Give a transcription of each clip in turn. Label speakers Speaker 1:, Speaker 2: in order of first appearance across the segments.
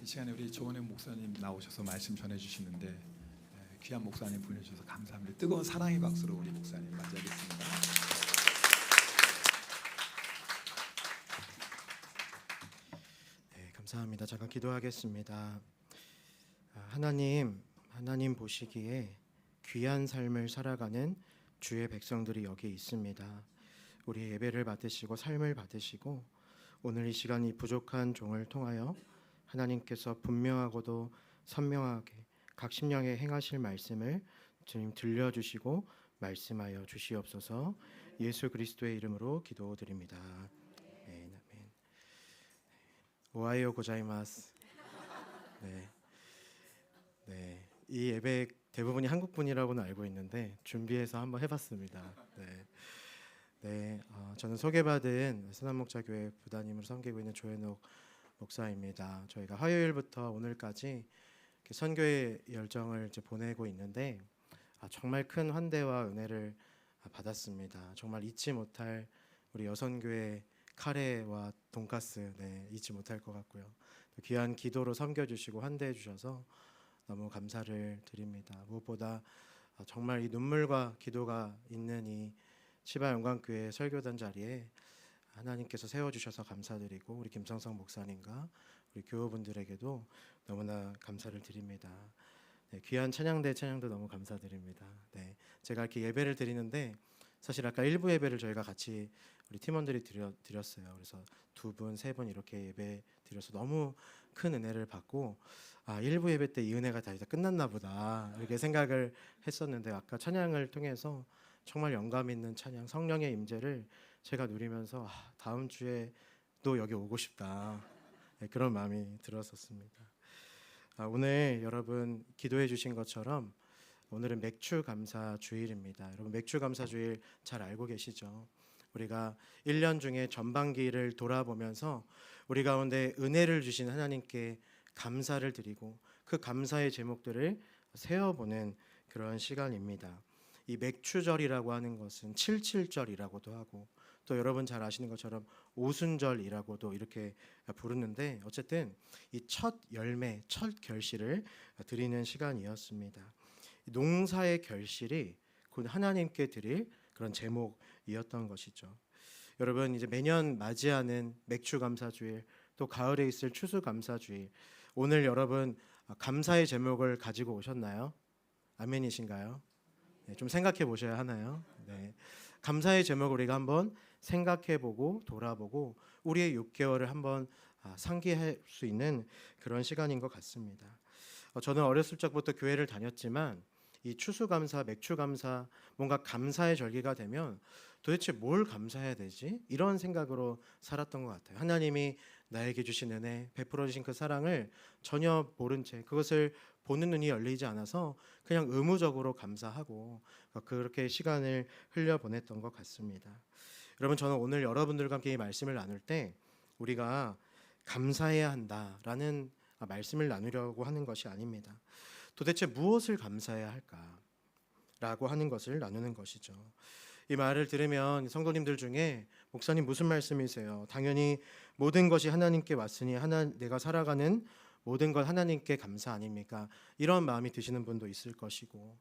Speaker 1: 이 시간에 우리 조은혜 목사님 나오셔서 말씀 전해주시는데 귀한 목사님 보내주셔서 감사합니다. 뜨거운 사랑의 박수로 우리 목사님 맞이하겠습니다.
Speaker 2: 네, 감사합니다. 잠깐 기도하겠습니다. 하나님 보시기에 귀한 삶을 살아가는 주의 백성들이 여기 있습니다. 우리 예배를 받으시고 삶을 받으시고 오늘 이 시간 이 부족한 종을 통하여 하나님께서 분명하고도 선명하게 각 심령에 행하실 말씀을 주님 들려주시고 말씀하여 주시옵소서. 예수 그리스도의 이름으로 기도드립니다. 아멘. 오하이오 고자이마스. 네, 이 예배 대부분이 한국 분이라고는 알고 있는데 준비해서 한번 해봤습니다. 저는 소개받은 선한목자교회 부단임으로 섬기고 있는 조현옥 목사입니다. 저희가 화요일부터 오늘까지 선교의 열정을 보내고 있는데 정말 큰 환대와 은혜를 받았습니다. 정말 잊지 못할 우리 여선교회 카레와 돈가스 잊지 못할 것 같고요. 귀한 기도로 섬겨주시고 환대해 주셔서 너무 감사를 드립니다. 무엇보다 정말 이 눈물과 기도가 있는 이 치바 영광교회 설교단 자리에 하나님께서 세워주셔서 감사드리고 우리 김성성 목사님과 우리 교우분들에게도 너무나 감사를 드립니다. 귀한 찬양도 너무 감사드립니다. 제가 이렇게 예배를 드리는데 사실 아까 1부 예배를 저희가 같이 우리 팀원들이 드렸어요. 그래서 2분, 3분 이렇게 예배 드려서 너무 큰 은혜를 받고 1부 예배 때 이 은혜가 다 끝났나 보다 이렇게 생각을 했었는데 아까 찬양을 통해서 정말 영감 있는 찬양, 성령의 임재를 제가 누리면서 다음 주에도 여기 오고 싶다 그런 마음이 들었었습니다. 오늘 여러분 기도해 주신 것처럼 오늘은 맥주 감사 주일입니다. 여러분 맥주 감사 주일 잘 알고 계시죠? 우리가 1년 중에 전반기를 돌아보면서 우리 가운데 은혜를 주신 하나님께 감사를 드리고 그 감사의 제목들을 세어보는 그런 시간입니다. 이 맥추절이라고 하는 것은 77절이라고도 하고 또 여러분 잘 아시는 것처럼 오순절이라고도 이렇게 부르는데 어쨌든 이 첫 열매, 첫 결실을 드리는 시간이었습니다. 농사의 결실이 곧 하나님께 드릴 그런 제목이었던 것이죠. 여러분 이제 매년 맞이하는 맥추감사주일 또 가을에 있을 추수감사주일 오늘 여러분 감사의 제목을 가지고 오셨나요? 아멘이신가요? 좀 생각해 보셔야 하나요? 감사의 제목을 우리가 한번 생각해보고 돌아보고 우리의 6개월을 한번 상기할 수 있는 그런 시간인 것 같습니다. 저는 어렸을 적부터 교회를 다녔지만 이 추수감사, 맥추감사 뭔가 감사의 절기가 되면 도대체 뭘 감사해야 되지? 이런 생각으로 살았던 것 같아요. 하나님이 나에게 주신 은혜, 베풀어 주신 그 사랑을 전혀 모른 채 그것을 보는 눈이 열리지 않아서 그냥 의무적으로 감사하고 그렇게 시간을 흘려보냈던 것 같습니다. 여러분 저는 오늘 여러분들과 함께 이 말씀을 나눌 때 우리가 감사해야 한다라는 말씀을 나누려고 하는 것이 아닙니다. 도대체 무엇을 감사해야 할까라고 하는 것을 나누는 것이죠. 이 말을 들으면 성도님들 중에 목사님 무슨 말씀이세요? 당연히 모든 것이 하나님께 왔으니 내가 살아가는 모든 것 하나님께 감사 아닙니까? 이런 마음이 드시는 분도 있을 것이고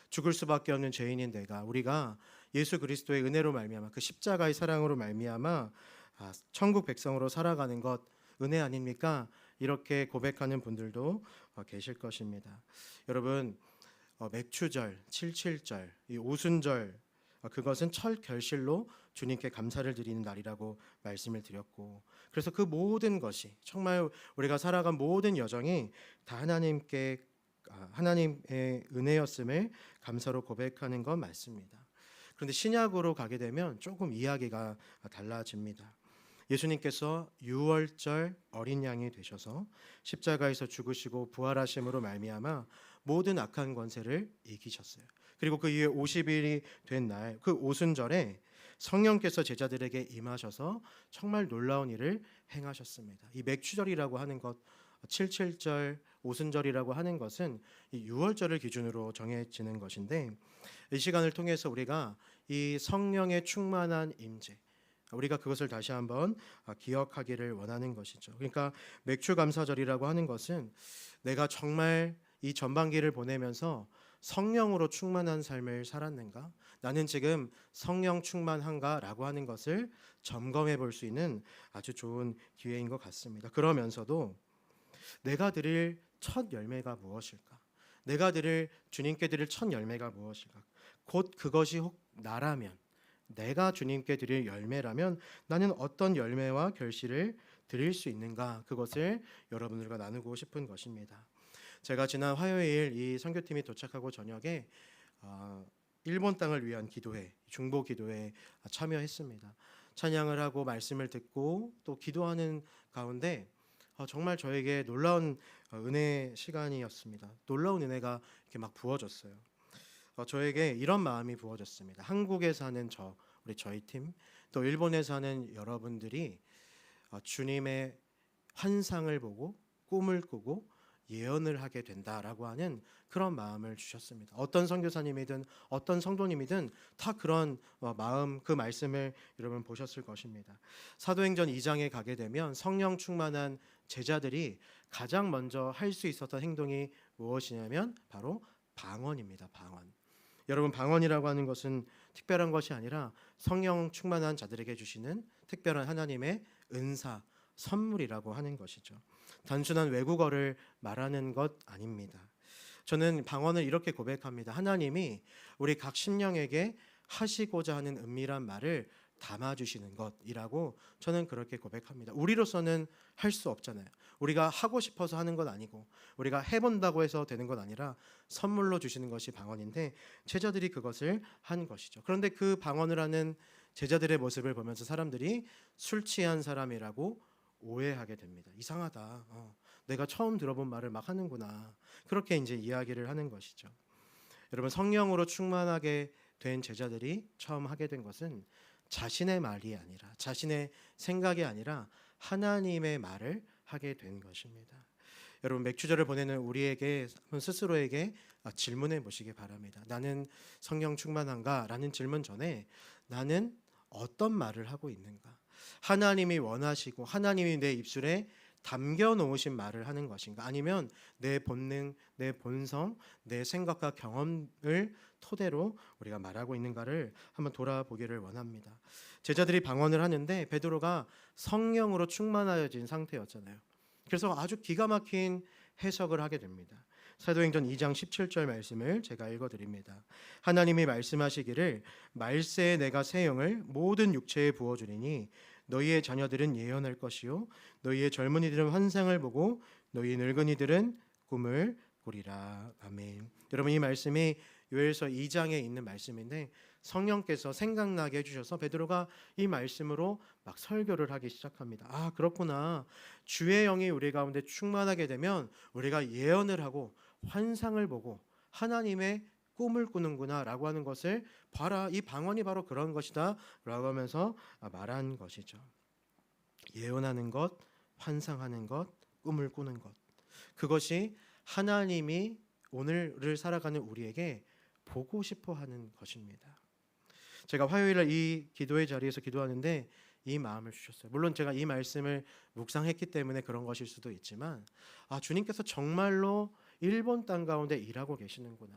Speaker 2: 죽을 수밖에 없는 죄인인 우리가 예수 그리스도의 은혜로 말미암아 그 십자가의 사랑으로 말미암아 천국 백성으로 살아가는 것 은혜 아닙니까? 이렇게 고백하는 분들도 계실 것입니다. 여러분 맥추절, 77절, 이 오순절 그것은 첫 결실로 주님께 감사를 드리는 날이라고 말씀을 드렸고 그래서 그 모든 것이 정말 우리가 살아간 모든 여정이 다 하나님의 은혜였음을 감사로 고백하는 건 맞습니다. 그런데 신약으로 가게 되면 조금 이야기가 달라집니다. 예수님께서 유월절 어린 양이 되셔서 십자가에서 죽으시고 부활하심으로 말미암아 모든 악한 권세를 이기셨어요. 그리고 그 이후에 50일이 된 날 그 오순절에 성령께서 제자들에게 임하셔서 정말 놀라운 일을 행하셨습니다. 이 맥추절이라고 하는 것 77절 오순절이라고 하는 것은 이 6월절을 기준으로 정해지는 것인데 이 시간을 통해서 우리가 이 성령의 충만한 임재 우리가 그것을 다시 한번 기억하기를 원하는 것이죠. 그러니까 맥주감사절이라고 하는 것은 내가 정말 이 전반기를 보내면서 성령으로 충만한 삶을 살았는가? 나는 지금 성령 충만한가라고 하는 것을 점검해 볼 수 있는 아주 좋은 기회인 것 같습니다. 그러면서도 내가 드릴 첫 열매가 무엇일까? 내가 드릴 주님께 드릴 첫 열매가 무엇일까? 곧 그것이 혹 나라면, 내가 주님께 드릴 열매라면 나는 어떤 열매와 결실을 드릴 수 있는가? 그것을 여러분들과 나누고 싶은 것입니다. 제가 지난 화요일 이 선교팀이 도착하고 저녁에 일본 땅을 위한 기도회, 중보 기도회에 참여했습니다. 찬양을 하고 말씀을 듣고 또 기도하는 가운데 정말 저에게 놀라운 은혜 시간이었습니다. 놀라운 은혜가 이렇게 막 부어졌어요. 저에게 이런 마음이 부어졌습니다. 한국에 사는 저희 팀, 또 일본에 사는 여러분들이 주님의 환상을 보고 꿈을 꾸고 예언을 하게 된다라고 하는 그런 마음을 주셨습니다. 어떤 선교사님이든 어떤 성도님이든 다 그런 마음, 그 말씀을 여러분 보셨을 것입니다. 사도행전 2장에 가게 되면 성령 충만한 제자들이 가장 먼저 할 수 있었던 행동이 무엇이냐면 바로 방언입니다. 방언. 여러분, 방언이라고 하는 것은 특별한 것이 아니라 성령 충만한 자들에게 주시는 특별한 하나님의 은사, 선물이라고 하는 것이죠. 단순한 외국어를 말하는 것 아닙니다. 저는 방언을 이렇게 고백합니다. 하나님이 우리 각 심령에게 하시고자 하는 은밀한 말을 담아주시는 것이라고 저는 그렇게 고백합니다. 우리로서는 할 수 없잖아요. 우리가 하고 싶어서 하는 건 아니고 우리가 해본다고 해서 되는 건 아니라 선물로 주시는 것이 방언인데 제자들이 그것을 한 것이죠. 그런데 그 방언을 하는 제자들의 모습을 보면서 사람들이 술 취한 사람이라고 오해하게 됩니다. 이상하다. 내가 처음 들어본 말을 막 하는구나. 그렇게 이제 이야기를 하는 것이죠. 여러분, 성령으로 충만하게 된 제자들이 처음 하게 된 것은 자신의 말이 아니라, 자신의 생각이 아니라 하나님의 말을 하게 된 것입니다. 여러분, 맥주절을 보내는 우리에게 스스로에게 질문해 보시기 바랍니다. 나는 성령 충만한가? 라는 질문 전에 나는 어떤 말을 하고 있는가? 하나님이 원하시고 하나님이 내 입술에 담겨 놓으신 말을 하는 것인가? 아니면 내 본능, 내 본성, 내 생각과 경험을 토대로 우리가 말하고 있는가를 한번 돌아보기를 원합니다. 제자들이 방언을 하는데 베드로가 성령으로 충만해진 상태였잖아요. 그래서 아주 기가 막힌 해석을 하게 됩니다. 사도행전 2장 17절 말씀을 제가 읽어드립니다. 하나님이 말씀하시기를 말세에 내가 새 영을 모든 육체에 부어주리니 너희의 자녀들은 예언할 것이요 너희의 젊은이들은 환상을 보고 너희 늙은이들은 꿈을 꾸리라. 아멘. 여러분, 이 말씀이 요엘서 2장에 있는 말씀인데 성령께서 생각나게 해주셔서 베드로가 이 말씀으로 막 설교를 하기 시작합니다. 아, 그렇구나. 주의 영이 우리 가운데 충만하게 되면 우리가 예언을 하고 환상을 보고 하나님의 꿈을 꾸는구나 라고 하는 것을 봐라. 이 방언이 바로 그런 것이다 라고 하면서 말한 것이죠. 예언하는 것, 환상하는 것, 꿈을 꾸는 것, 그것이 하나님이 오늘을 살아가는 우리에게 보고 싶어 하는 것입니다. 제가 화요일날 이 기도의 자리에서 기도하는데 이 마음을 주셨어요. 물론 제가 이 말씀을 묵상했기 때문에 그런 것일 수도 있지만 주님께서 정말로 일본 땅 가운데 일하고 계시는구나.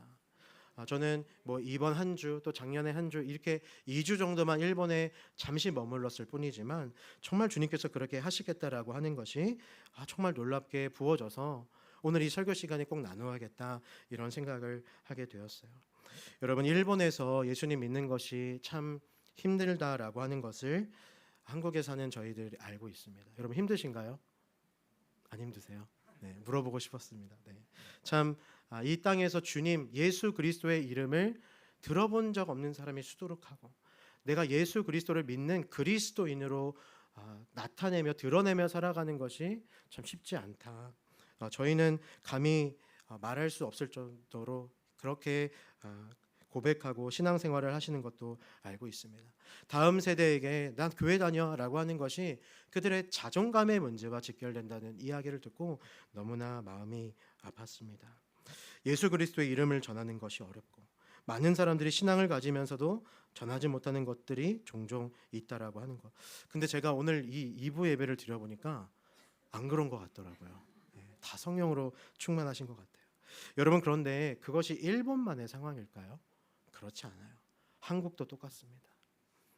Speaker 2: 저는 뭐 이번 한 주 또 작년에 한 주 이렇게 2주 정도만 일본에 잠시 머물렀을 뿐이지만 정말 주님께서 그렇게 하시겠다라고 하는 것이 정말 놀랍게 부어져서 오늘 이 설교 시간에 꼭 나누어야겠다 이런 생각을 하게 되었어요. 여러분, 일본에서 예수님 믿는 것이 참 힘들다라고 하는 것을 한국에 사는 저희들이 알고 있습니다. 여러분, 힘드신가요? 안 힘드세요? 네, 물어보고 싶었습니다. 네. 참 이 땅에서 주님 예수 그리스도의 이름을 들어본 적 없는 사람이 수두룩하고 내가 예수 그리스도를 믿는 그리스도인으로 나타내며 드러내며 살아가는 것이 참 쉽지 않다. 저희는 감히 말할 수 없을 정도로 그렇게 고백하고 신앙생활을 하시는 것도 알고 있습니다. 다음 세대에게 난 교회 다녀라고 하는 것이 그들의 자존감의 문제와 직결된다는 이야기를 듣고 너무나 마음이 아팠습니다. 예수 그리스도의 이름을 전하는 것이 어렵고 많은 사람들이 신앙을 가지면서도 전하지 못하는 것들이 종종 있다라고 하는 것. 근데 제가 오늘 이 2부 예배를 드려보니까 안 그런 것 같더라고요. 다 성령으로 충만하신 것 같아요. 여러분, 그런데 그것이 일본만의 상황일까요? 그렇지 않아요. 한국도 똑같습니다.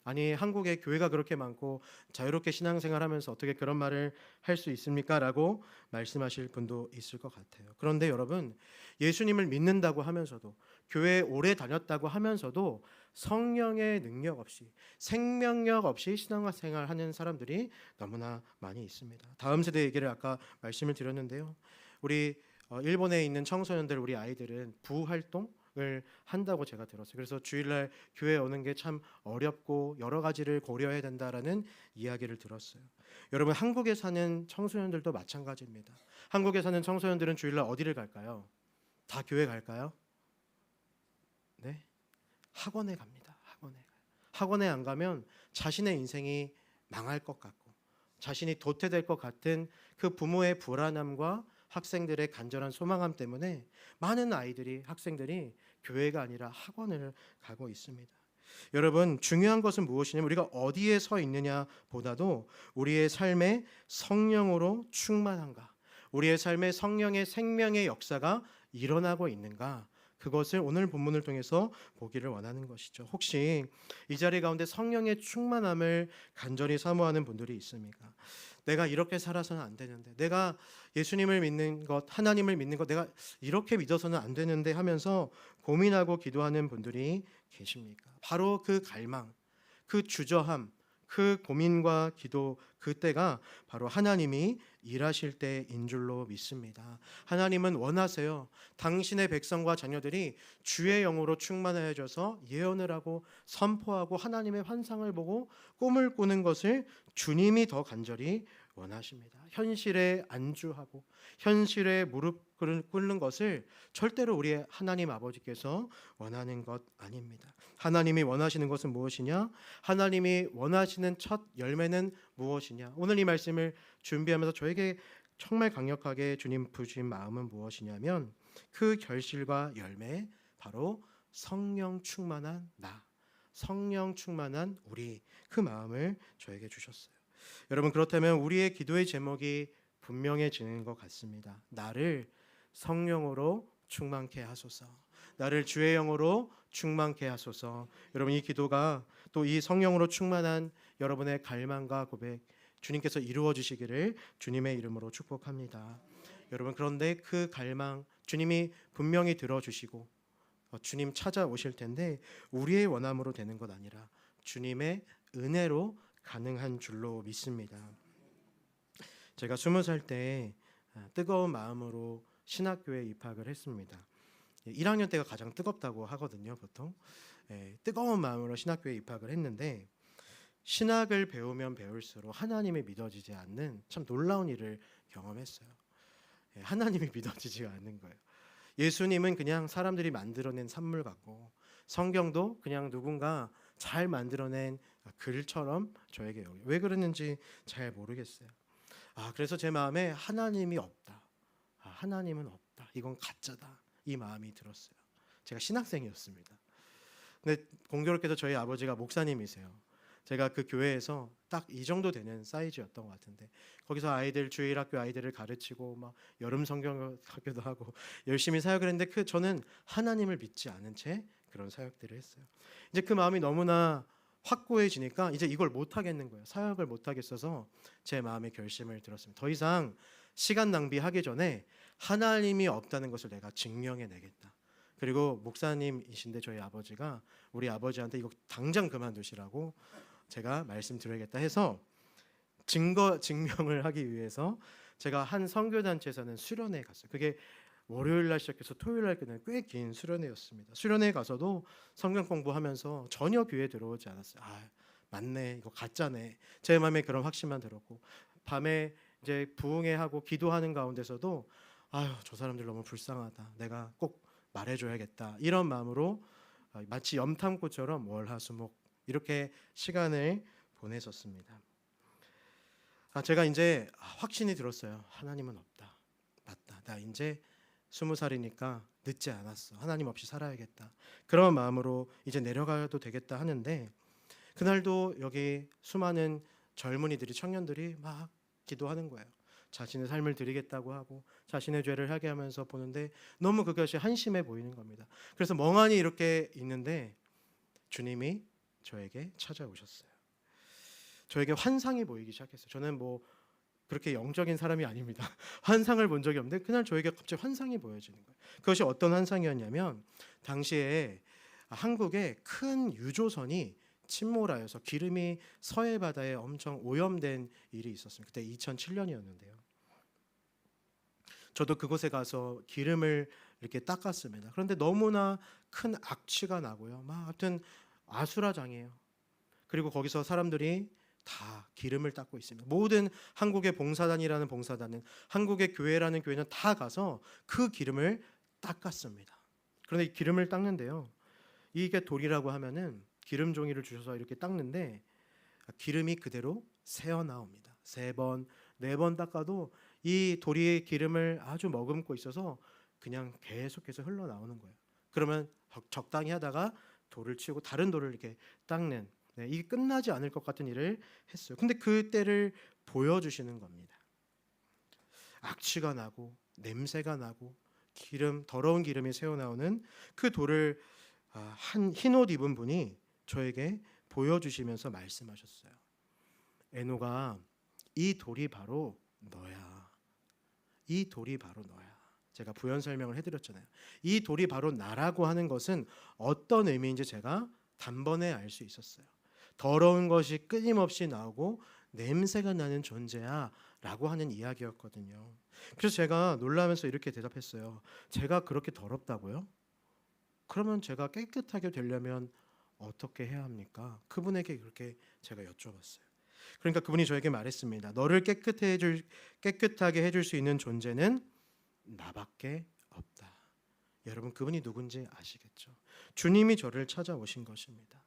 Speaker 2: 아니, 한국에 교회가 그렇게 많고 자유롭게 신앙생활하면서 어떻게 그런 말을 할 수 있습니까? 라고 말씀하실 분도 있을 것 같아요. 그런데 여러분, 예수님을 믿는다고 하면서도, 교회에 오래 다녔다고 하면서도 성령의 능력 없이, 생명력 없이 신앙생활하는 사람들이 너무나 많이 있습니다. 다음 세대 얘기를 아까 말씀을 드렸는데요, 우리 일본에 있는 청소년들, 우리 아이들은 부활동을 한다고 제가 들었어요. 그래서 주일날 교회 오는 게 참 어렵고 여러 가지를 고려해야 된다라는 이야기를 들었어요. 여러분, 한국에 사는 청소년들도 마찬가지입니다. 한국에 사는 청소년들은 주일날 어디를 갈까요? 다 교회 갈까요? 네, 학원에 갑니다. 학원에 안 가면 자신의 인생이 망할 것 같고 자신이 도태될 것 같은 그 부모의 불안함과 학생들의 간절한 소망함 때문에 많은 아이들이, 학생들이 교회가 아니라 학원을 가고 있습니다. 여러분, 중요한 것은 무엇이냐면 우리가 어디에 서 있느냐 보다도 우리의 삶에 성령으로 충만한가, 우리의 삶에 성령의 생명의 역사가 일어나고 있는가, 그것을 오늘 본문을 통해서 보기를 원하는 것이죠. 혹시 이 자리 가운데 성령의 충만함을 간절히 사모하는 분들이 있습니까? 내가 이렇게 살아서는 안 되는데, 내가 예수님을 믿는 것, 하나님을 믿는 것, 내가 이렇게 믿어서는 안 되는데 하면서 고민하고 기도하는 분들이 계십니까? 바로 그 갈망, 그 주저함, 그 고민과 기도, 그때가 바로 하나님이 일하실 때인 줄로 믿습니다. 하나님은 원하세요. 당신의 백성과 자녀들이 주의 영으로 충만해져서 예언을 하고 선포하고 하나님의 환상을 보고 꿈을 꾸는 것을 주님이 더 간절히 원하십니다. 현실에 안주하고 현실에 무릎 꿇는 것을 절대로 우리의 하나님 아버지께서 원하는 것 아닙니다. 하나님이 원하시는 것은 무엇이냐? 하나님이 원하시는 첫 열매는 무엇이냐? 오늘 이 말씀을 준비하면서 저에게 정말 강력하게 주님 부신 마음은 무엇이냐면, 그 결실과 열매, 바로 성령 충만한 나, 성령 충만한 우리, 그 마음을 저에게 주셨어요. 여러분, 그렇다면 우리의 기도의 제목이 분명해지는 것 같습니다. 나를 성령으로 충만케 하소서. 나를 주의 영으로 충만케 하소서. 여러분, 이 기도가 또 이 성령으로 충만한 여러분의 갈망과 고백, 주님께서 이루어 주시기를 주님의 이름으로 축복합니다. 여러분, 그런데 그 갈망 주님이 분명히 들어주시고 주님 찾아오실 텐데, 우리의 원함으로 되는 것 아니라 주님의 은혜로 가능한 줄로 믿습니다. 제가 20살 때 뜨거운 마음으로 신학교에 입학을 했습니다. 1학년 때가 가장 뜨겁다고 하거든요, 보통. 뜨거운 마음으로 신학교에 입학을 했는데, 신학을 배우면 배울수록 하나님이 믿어지지 않는 참 놀라운 일을 경험했어요. 하나님이 믿어지지가 않는 거예요. 예수님은 그냥 사람들이 만들어낸 산물 같고, 성경도 그냥 누군가 잘 만들어낸 글처럼 저에게 여겨요. 왜 그랬는지 잘 모르겠어요. 그래서 제 마음에 하나님이 없다, 하나님은 없다, 이건 가짜다, 이 마음이 들었어요. 제가 신학생이었습니다. 근데 공교롭게도 저희 아버지가 목사님이세요. 제가 그 교회에서 딱 이 정도 되는 사이즈였던 것 같은데, 거기서 아이들, 주일학교 아이들을 가르치고 막 여름 성경학교도 하고 열심히 사역을 했는데, 저는 하나님을 믿지 않은 채 그런 사역들을 했어요. 이제 그 마음이 너무나 확고해지니까 이제 이걸 못 하겠는 거예요. 사역을 못 하겠어서 제 마음에 결심을 들었습니다. 더 이상 시간 낭비하기 전에 하나님이 없다는 것을 내가 증명해 내겠다. 그리고 목사님이신데 저희 아버지가 우리 아버지한테 이거 당장 그만두시라고 제가 말씀드려야겠다 해서 증명을 하기 위해서 제가 한 선교단체에서는 수련회 갔어요. 그게 월요일 날 시작해서 토요일 날 끝나는 꽤 긴 수련회였습니다. 수련회 가서도 성경 공부하면서 전혀 교회에 들어오지 않았어요. 맞네, 이거 가짜네, 제 마음에 그런 확신만 들었고, 밤에 이제 부흥회하고 기도하는 가운데서도 저 사람들 너무 불쌍하다, 내가 꼭 말해줘야겠다, 이런 마음으로 마치 염탐꾼처럼 월화수목 이렇게 시간을 보냈었습니다. 제가 이제 확신이 들었어요. 하나님은 없다. 맞다. 나 이제 20살이니까 늦지 않았어. 하나님 없이 살아야겠다. 그런 마음으로 이제 내려가도 되겠다 하는데 그날도 여기 수많은 젊은이들이 청년들이 막 기도하는 거예요. 자신의 삶을 드리겠다고 하고 자신의 죄를 하게 하면서 보는데 너무 그것이 한심해 보이는 겁니다. 그래서 멍하니 이렇게 있는데 주님이 저에게 찾아오셨어요. 저에게 환상이 보이기 시작했어요. 저는 뭐 그렇게 영적인 사람이 아닙니다. 환상을 본 적이 없는데 그날 저에게 갑자기 환상이 보여지는 거예요. 그것이 어떤 환상이었냐면 당시에 한국에 큰 유조선이 침몰하여서 기름이 서해 바다에 엄청 오염된 일이 있었습니다. 그때 2007년이었는데요. 저도 그곳에 가서 기름을 이렇게 닦았습니다. 그런데 너무나 큰 악취가 나고요. 막 하여튼 아수라장이에요. 그리고 거기서 사람들이 다 기름을 닦고 있습니다. 모든 한국의 봉사단이라는 봉사단은 한국의 교회라는 교회는 다 가서 그 기름을 닦았습니다. 그런데 이 기름을 닦는데요. 이게 돌이라고 하면은 기름 종이를 주셔서 이렇게 닦는데 기름이 그대로 새어 나옵니다. 3번, 4번 닦아도 이 돌이 기름을 아주 머금고 있어서 그냥 계속해서 흘러나오는 거예요. 그러면 적당히 하다가 돌을 치우고 다른 돌을 이렇게 닦는 이게 끝나지 않을 것 같은 일을 했어요. 근데 그때를 보여주시는 겁니다. 악취가 나고 냄새가 나고 더러운 기름이 새어나오는 그 돌을 한 흰 옷 입은 분이 저에게 보여주시면서 말씀하셨어요. 에노가 이 돌이 바로 너야. 이 돌이 바로 너야. 제가 부연 설명을 해드렸잖아요. 이 돌이 바로 나라고 하는 것은 어떤 의미인지 제가 단번에 알 수 있었어요. 더러운 것이 끊임없이 나오고 냄새가 나는 존재야 라고 하는 이야기였거든요. 그래서 제가 놀라면서 이렇게 대답했어요. 제가 그렇게 더럽다고요? 그러면 제가 깨끗하게 되려면 어떻게 해야 합니까? 그분에게 그렇게 제가 여쭤봤어요. 그러니까 그분이 저에게 말했습니다. 너를 깨끗하게 해줄 수 있는 존재는 나밖에 없다. 여러분 그분이 누군지 아시겠죠? 주님이 저를 찾아오신 것입니다.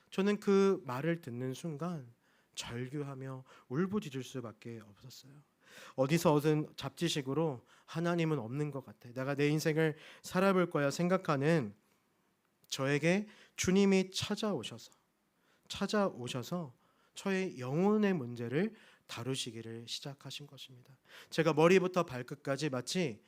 Speaker 2: 저는 그 말을 듣는 순간 절규하며 울부짖을 수밖에 없었어요. 어디서 얻은 잡지식으로 하나님은 없는 것 같아. 내가 내 인생을 살아볼 거야 생각하는 저에게 주님이 찾아오셔서 저의 영혼의 문제를 다루시기를 시작하신 것입니다. 제가 머리부터 발끝까지 마치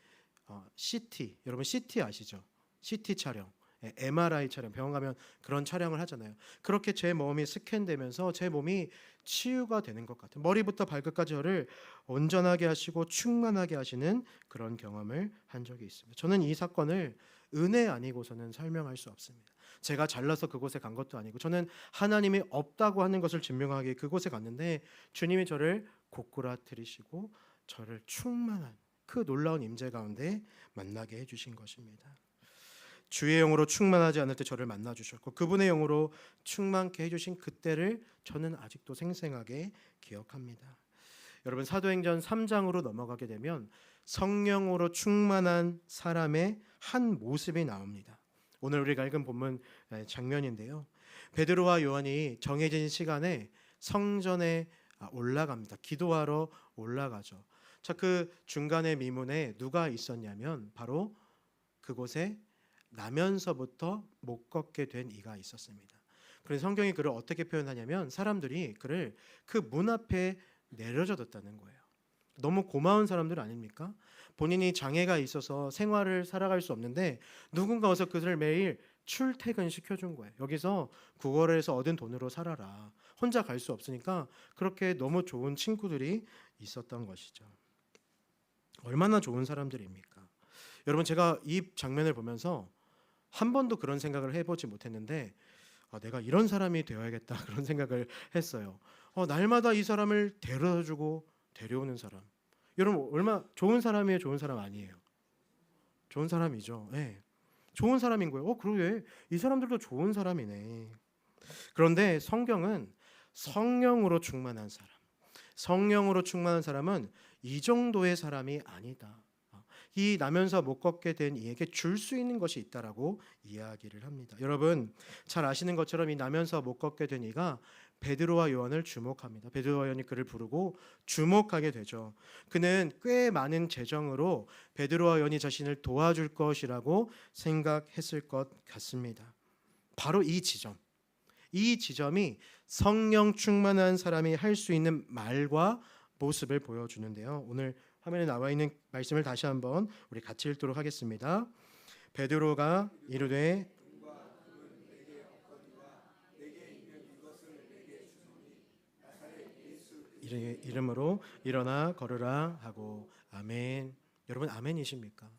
Speaker 2: CT, 여러분 CT 아시죠? CT 촬영, MRI 촬영, 병원 가면 그런 촬영을 하잖아요. 그렇게 제 몸이 스캔되면서 제 몸이 치유가 되는 것 같아요. 머리부터 발끝까지 저를 온전하게 하시고 충만하게 하시는 그런 경험을 한 적이 있습니다. 저는 이 사건을 은혜 아니고서는 설명할 수 없습니다. 제가 잘나서 그곳에 간 것도 아니고 저는 하나님이 없다고 하는 것을 증명하기 그곳에 갔는데 주님이 저를 고꾸라뜨리시고 저를 충만한 그 놀라운 임재 가운데 만나게 해주신 것입니다. 주의 영으로 충만하지 않을 때 저를 만나 주셨고 그분의 영으로 충만케 해주신 그때를 저는 아직도 생생하게 기억합니다. 여러분 사도행전 3장으로 넘어가게 되면 성령으로 충만한 사람의 한 모습이 나옵니다. 오늘 우리가 읽은 본문 장면인데요. 베드로와 요한이 정해진 시간에 성전에 올라갑니다. 기도하러 올라가죠. 자, 그 중간에 미문에 누가 있었냐면 바로 그곳에 나면서부터 못 걷게 된 이가 있었습니다. 그래서 성경이 그를 어떻게 표현하냐면 사람들이 그를 그 문 앞에 내려줘뒀다는 거예요. 너무 고마운 사람들 아닙니까? 본인이 장애가 있어서 생활을 살아갈 수 없는데 누군가 와서 그들을 매일 출퇴근 시켜준 거예요. 여기서 구걸해서 얻은 돈으로 살아라. 혼자 갈 수 없으니까 그렇게 너무 좋은 친구들이 있었던 것이죠. 얼마나 좋은 사람들입니까? 여러분 제가 이 장면을 보면서 한 번도 그런 생각을 해보지 못했는데 내가 이런 사람이 되어야겠다 그런 생각을 했어요. 날마다 이 사람을 데려다주고 데려오는 사람. 여러분 얼마 좋은 사람이에요? 좋은 사람 아니에요? 좋은 사람이죠. 네. 좋은 사람인 거예요. 그러게 이 사람들도 좋은 사람이네. 그런데 성경은 성령으로 충만한 사람, 성령으로 충만한 사람은 이 정도의 사람이 아니다. 이 나면서 못 걷게 된 이에게 줄 수 있는 것이 있다라고 이야기를 합니다. 여러분 잘 아시는 것처럼 이 나면서 못 걷게 된 이가 베드로와 요한을 주목합니다. 베드로와 요한이 그를 부르고 주목하게 되죠. 그는 꽤 많은 재정으로 베드로와 요한이 자신을 도와줄 것이라고 생각했을 것 같습니다. 바로 이 지점이 성령 충만한 사람이 할 수 있는 말과 모습을 보여주는데요. 오늘 화면에 나와 있는 말씀을 다시 한번 우리 같이 읽도록 하겠습니다. 베드로가 이르되 이름으로 일어나 걸으라 하고. 아멘. 여러분 아멘이십니까?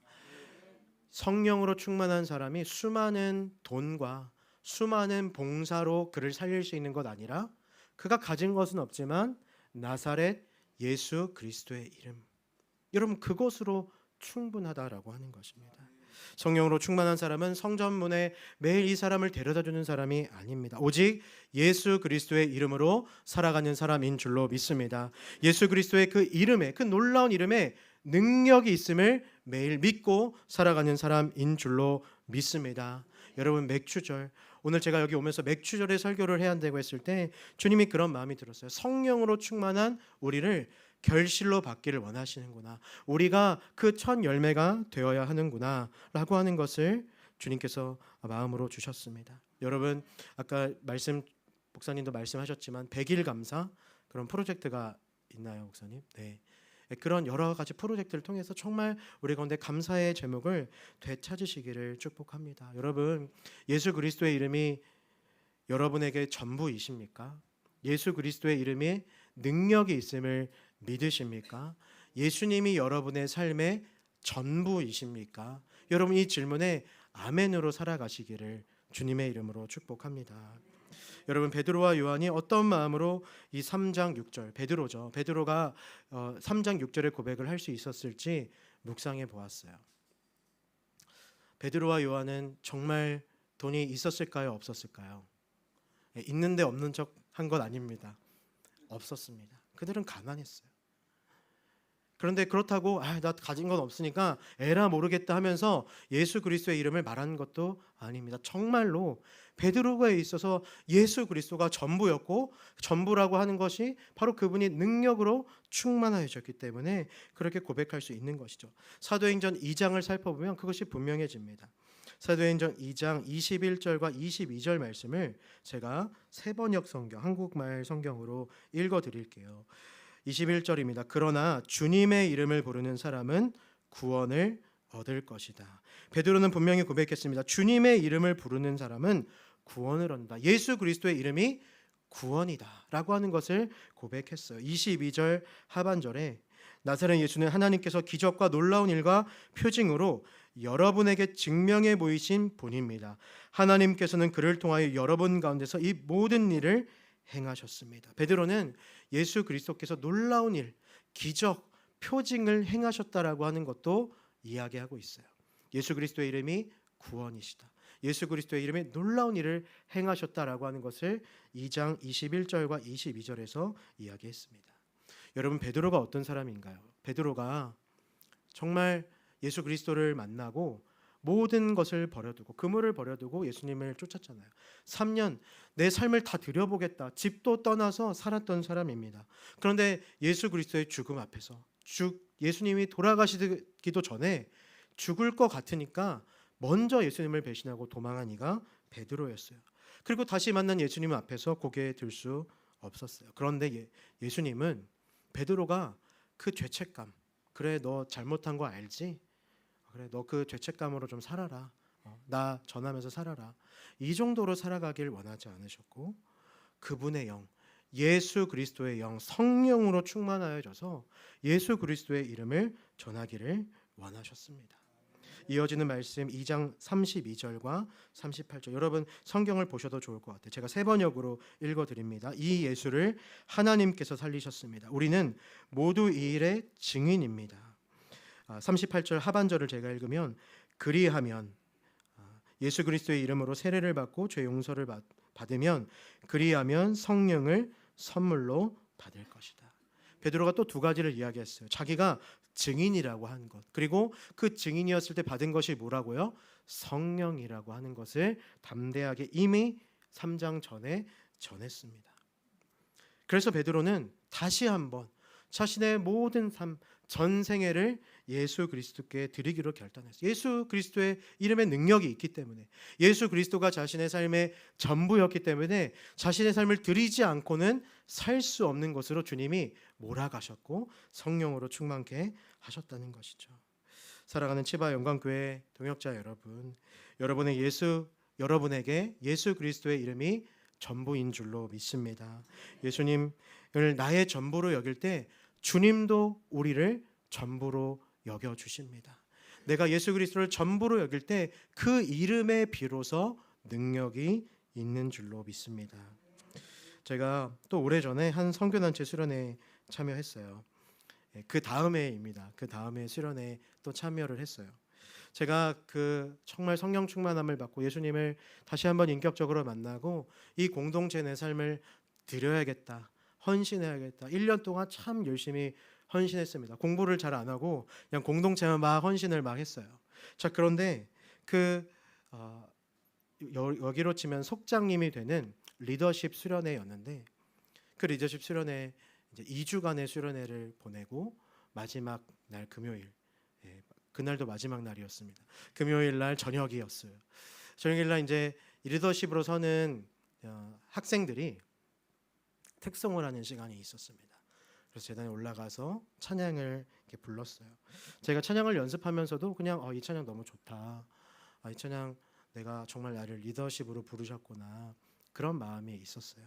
Speaker 2: 성령으로 충만한 사람이 수많은 돈과 수많은 봉사로 그를 살릴 수 있는 것 아니라 그가 가진 것은 없지만 나사렛 예수 그리스도의 이름, 여러분 그것으로 충분하다라고 하는 것입니다. 성령으로 충만한 사람은 성전문에 매일 이 사람을 데려다주는 사람이 아닙니다. 오직 예수 그리스도의 이름으로 살아가는 사람인 줄로 믿습니다. 예수 그리스도의 그 이름에, 그 놀라운 이름에 능력이 있음을 매일 믿고 살아가는 사람인 줄로 믿습니다. 여러분 맥주절, 오늘 제가 여기 오면서 맥주절에 설교를 해야 한다고 했을 때 주님이 그런 마음이 들었어요. 성령으로 충만한 우리를 결실로 받기를 원하시는구나, 우리가 그 첫 열매가 되어야 하는구나 라고 하는 것을 주님께서 마음으로 주셨습니다. 여러분 아까 목사님도 말씀하셨지만 100일 감사 그런 프로젝트가 있나요, 목사님? 네. 그런 여러 가지 프로젝트를 통해서 정말 우리 가운데 감사의 제목을 되찾으시기를 축복합니다. 여러분 예수 그리스도의 이름이 여러분에게 전부이십니까? 예수 그리스도의 이름에 능력이 있음을 믿으십니까? 예수님이 여러분의 삶의 전부이십니까? 여러분 이 질문에 아멘으로 살아가시기를 주님의 이름으로 축복합니다. 여러분 베드로와 요한이 어떤 마음으로 이 3장 6절, 베드로가 3장 6절의 고백을 할 수 있었을지 묵상해 보았어요. 베드로와 요한은 정말 돈이 있었을까요, 없었을까요? 있는데 없는 척 한 것 아닙니다. 없었습니다. 그들은 가난했어요. 그런데 그렇다고 나 가진 건 없으니까 에라 모르겠다 하면서 예수 그리스도의 이름을 말하는 것도 아닙니다. 정말로 베드로가에 있어서 예수 그리스도가 전부였고, 전부라고 하는 것이 바로 그분이 능력으로 충만하셨기 때문에 그렇게 고백할 수 있는 것이죠. 사도행전 2장을 살펴보면 그것이 분명해집니다. 사도행전 2장 21절과 22절 말씀을 제가 세번역 성경, 한국말 성경으로 읽어드릴게요. 21절입니다. 그러나 주님의 이름을 부르는 사람은 구원을 얻을 것이다. 베드로는 분명히 고백했습니다. 주님의 이름을 부르는 사람은 구원을 얻는다. 예수 그리스도의 이름이 구원이다 라고 하는 것을 고백했어요. 22절 하반절에 나사렛 예수는 하나님께서 기적과 놀라운 일과 표징으로 여러분에게 증명해 보이신 분입니다. 하나님께서는 그를 통하여 여러분 가운데서 이 모든 일을 행하셨습니다. 베드로는 예수 그리스도께서 놀라운 일, 기적, 표징을 행하셨다라고 하는 것도 이야기하고 있어요. 예수 그리스도의 이름이 구원이시다. 예수 그리스도의 이름에 놀라운 일을 행하셨다라고 하는 것을 2장 21절과 22절에서 이야기했습니다. 여러분 베드로가 어떤 사람인가요? 베드로가 정말 예수 그리스도를 만나고 모든 것을 버려두고, 그물을 버려두고 예수님을 쫓았잖아요. 3년 내 삶을 다 드려보겠다, 집도 떠나서 살았던 사람입니다. 그런데 예수 그리스도의 죽음 앞에서 예수님이 돌아가시기도 전에 죽을 것 같으니까 먼저 예수님을 배신하고 도망한 이가 베드로였어요. 그리고 다시 만난 예수님 앞에서 고개 들 수 없었어요. 그런데 예수님은 베드로가 그 죄책감, 그래 너 잘못한 거 알지? 그래 너 그 죄책감으로 좀 살아라. 나 전하면서 살아라. 이 정도로 살아가길 원하지 않으셨고, 그분의 영, 예수 그리스도의 영, 성령으로 충만하여져서 예수 그리스도의 이름을 전하기를 원하셨습니다. 이어지는 말씀 2장 32절과 38절, 여러분 성경을 보셔도 좋을 것 같아요. 제가 세번역으로 읽어드립니다. 이 예수를 하나님께서 살리셨습니다. 우리는 모두 이 일의 증인입니다. 38절 하반절을 제가 읽으면 그리하면, 예수 그리스도의 이름으로 세례를 받고 죄 용서를 받으면, 그리하면 성령을 선물로 받을 것이다. 베드로가 또 두 가지를 이야기했어요. 자기가 증인이라고 한 것, 그리고 그 증인이었을 때 받은 것이 뭐라고요? 성령이라고 하는 것을 담대하게 이미 3장 전에 전했습니다. 그래서 베드로는 다시 한번 자신의 모든 삶, 전생애를 예수 그리스도께 드리기로 결단했어요. 예수 그리스도의 이름에 능력이 있기 때문에, 예수 그리스도가 자신의 삶의 전부였기 때문에 자신의 삶을 드리지 않고는 살 수 없는 것으로 주님이 몰아가셨고 성령으로 충만케 하셨다는 것이죠. 사랑하는 치바 영광교회 동역자 여러분, 여러분에게 예수 그리스도의 이름이 전부인 줄로 믿습니다. 예수님을 나의 전부로 여길 때 주님도 우리를 전부로 여겨 주십니다. 내가 예수 그리스도를 전부로 여길 때 그 이름에 비로소 능력이 있는 줄로 믿습니다. 제가 또 오래전에 한 선교단체 수련회에 참여했어요. 그 다음 해입니다. 그 다음 해 수련회에 또 참여를 했어요. 제가 그 정말 성령 충만함을 받고 예수님을 다시 한번 인격적으로 만나고 이 공동체 내 삶을 드려야겠다, 헌신해야겠다. 1년 동안 참 열심히 헌신했습니다. 공부를 잘 안 하고 그냥 공동체만 막 헌신을 막 했어요. 자, 그런데 여기로 치면 속장님이 되는 리더십 수련회였는데, 그 리더십 수련회 이제 2주간의 수련회를 보내고 마지막 날 금요일, 그날도 마지막 날이었습니다. 금요일 날 저녁이었어요. 저녁일 날 이제 리더십으로 서는 학생들이 특송을 하는 시간이 있었습니다. 그래서 재단에 올라가서 찬양을 이렇게 불렀어요. 제가 찬양을 연습하면서도 그냥 이 찬양 너무 좋다, 이 찬양 내가 정말 나를 리더십으로 부르셨구나, 그런 마음이 있었어요.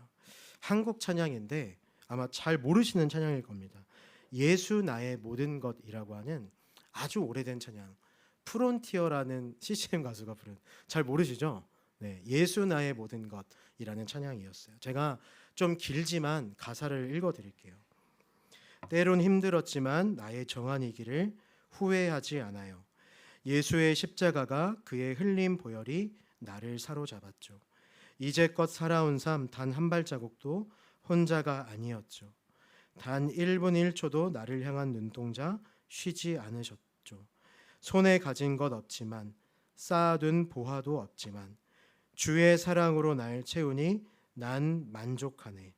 Speaker 2: 한국 찬양인데 아마 잘 모르시는 찬양일 겁니다. 예수 나의 모든 것이라고 하는 아주 오래된 찬양, 프론티어라는 CCM 가수가 부른, 잘 모르시죠? 네, 예수 나의 모든 것이라는 찬양이었어요. 제가 좀 길지만 가사를 읽어드릴게요. 때론 힘들었지만 나의 정한이기를 후회하지 않아요. 예수의 십자가가 그의 흘린 보혈이 나를 사로잡았죠. 이제껏 살아온 삶 단 한 발자국도 혼자가 아니었죠. 단 1분 1초도 나를 향한 눈동자 쉬지 않으셨죠. 손에 가진 것 없지만, 쌓아둔 보화도 없지만 주의 사랑으로 날 채우니 난 만족하네.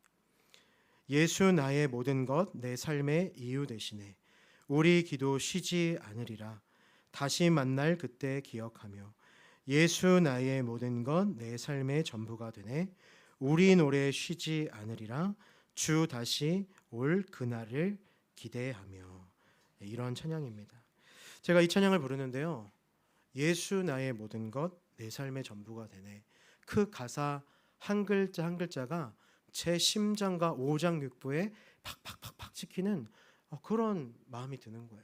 Speaker 2: 예수 나의 모든 것, 내 삶의 이유 되시네. 우리 기도 쉬지 않으리라. 다시 만날 그때 기억하며 예수 나의 모든 것, 내 삶의 전부가 되네. 우리 노래 쉬지 않으리라. 주 다시 올 그날을 기대하며. 이런 찬양입니다. 제가 이 찬양을 부르는데요, 예수 나의 모든 것, 내 삶의 전부가 되네. 그 가사 한 글자 한 글자가 제 심장과 오장육부에 팍팍팍팍 찍히는 그런 마음이 드는 거예요.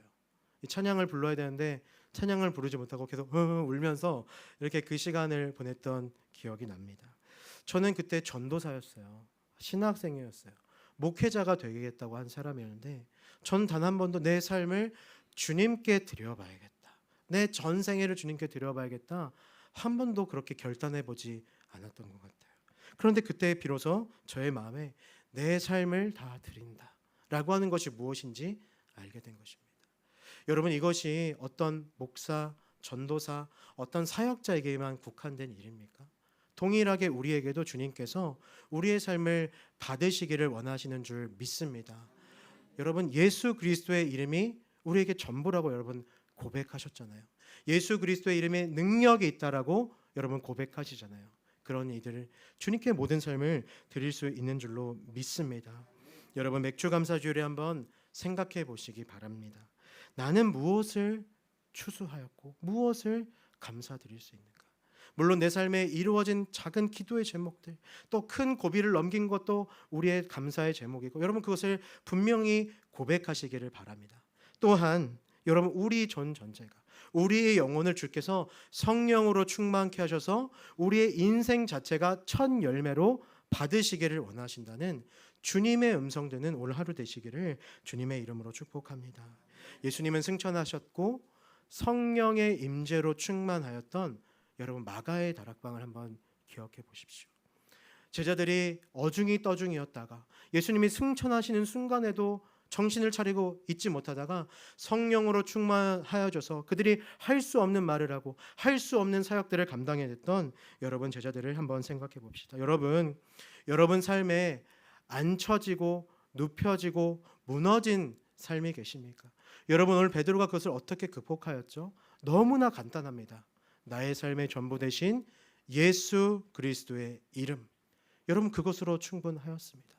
Speaker 2: 이 찬양을 불러야 되는데 찬양을 부르지 못하고 계속 울면서 이렇게 그 시간을 보냈던 기억이 납니다. 저는 그때 전도사였어요. 신학생이었어요. 목회자가 되겠다고 한 사람이었는데 전 단 한 번도 내 삶을 주님께 드려봐야겠다, 내 전생애를 주님께 드려봐야겠다, 한 번도 그렇게 결단해보지 않았던 것 같아요. 그런데 그때 비로소 저의 마음에 내 삶을 다 드린다라고 하는 것이 무엇인지 알게 된 것입니다. 여러분, 이것이 어떤 목사, 전도사, 어떤 사역자에게만 국한된 일입니까? 동일하게 우리에게도 주님께서 우리의 삶을 받으시기를 원하시는 줄 믿습니다. 여러분, 예수 그리스도의 이름이 우리에게 전부라고 여러분 고백하셨잖아요. 예수 그리스도의 이름에 능력이 있다라고 여러분 고백하시잖아요. 그런 이들을 주님께 모든 삶을 드릴 수 있는 줄로 믿습니다. 여러분, 맥주 감사 주일에 한번 생각해 보시기 바랍니다. 나는 무엇을 추수하였고 무엇을 감사드릴 수 있는가? 물론 내 삶에 이루어진 작은 기도의 제목들, 또 큰 고비를 넘긴 것도 우리의 감사의 제목이고, 여러분 그것을 분명히 고백하시기를 바랍니다. 또한 여러분, 우리 전제가, 우리의 영혼을 주께서 성령으로 충만케 하셔서 우리의 인생 자체가 첫 열매로 받으시기를 원하신다는 주님의 음성 듣는 오늘 하루 되시기를 주님의 이름으로 축복합니다. 예수님은 승천하셨고 성령의 임재로 충만하였던 여러분 마가의 다락방을 한번 기억해 보십시오. 제자들이 어중이 떠중이었다가 예수님이 승천하시는 순간에도 정신을 차리고 있지 못하다가 성령으로 충만하여져서 그들이 할 수 없는 말을 하고 할 수 없는 사역들을 감당해냈던 여러분 제자들을 한번 생각해 봅시다. 여러분 삶에 앉혀지고 눕혀지고 무너진 삶이 계십니까? 여러분, 오늘 베드로가 그것을 어떻게 극복하였죠? 너무나 간단합니다. 나의 삶의 전부 되신 예수 그리스도의 이름. 여러분, 그것으로 충분하였습니다.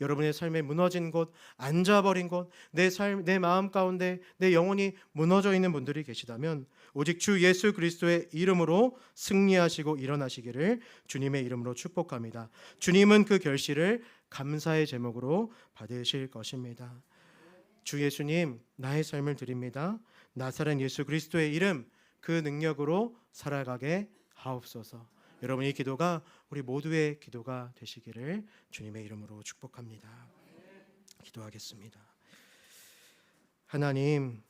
Speaker 2: 여러분의 삶에 무너진 곳, 앉아버린 곳, 내 삶, 내 마음 가운데 내 영혼이 무너져 있는 분들이 계시다면 오직 주 예수 그리스도의 이름으로 승리하시고 일어나시기를 주님의 이름으로 축복합니다. 주님은 그 결실을 감사의 제목으로 받으실 것입니다. 주 예수님, 나의 삶을 드립니다. 나사렛 예수 그리스도의 이름, 그 능력으로 살아가게 하옵소서. 여러분, 이 기도가 우리 모두의 기도가 되시기를 주님의 이름으로 축복합니다. 기도하겠습니다. 하나님,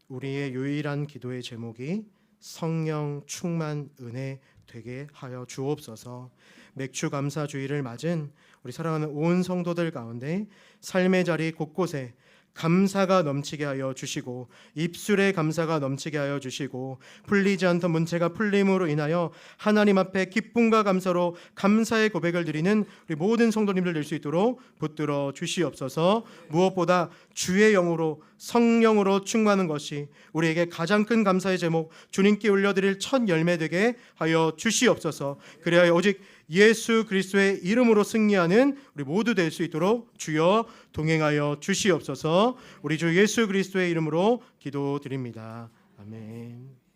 Speaker 2: 우리의 유일한 기도의 제목이 성령 충만 은혜 되게 하여 주옵소서. 맥주 감사 주일을 맞은 우리 사랑하는 온 성도들 가운데 삶의 자리 곳곳에 감사가 넘치게 하여 주시고 입술에 감사가 넘치게 하여 주시고 풀리지 않던 문제가 풀림으로 인하여 하나님 앞에 기쁨과 감사로 감사의 고백을 드리는 우리 모든 성도님들 될 수 있도록 붙들어 주시옵소서. 무엇보다 주의 영으로 성령으로 충만하는 것이 우리에게 가장 큰 감사의 제목, 주님께 올려드릴 첫 열매 되게 하여 주시옵소서. 그래야 오직 예수 그리스도의 이름으로 승리하는 우리 모두 될 수 있도록 주여 동행하여 주시옵소서. 우리 주 예수 그리스도의 이름으로 기도드립니다. 아멘.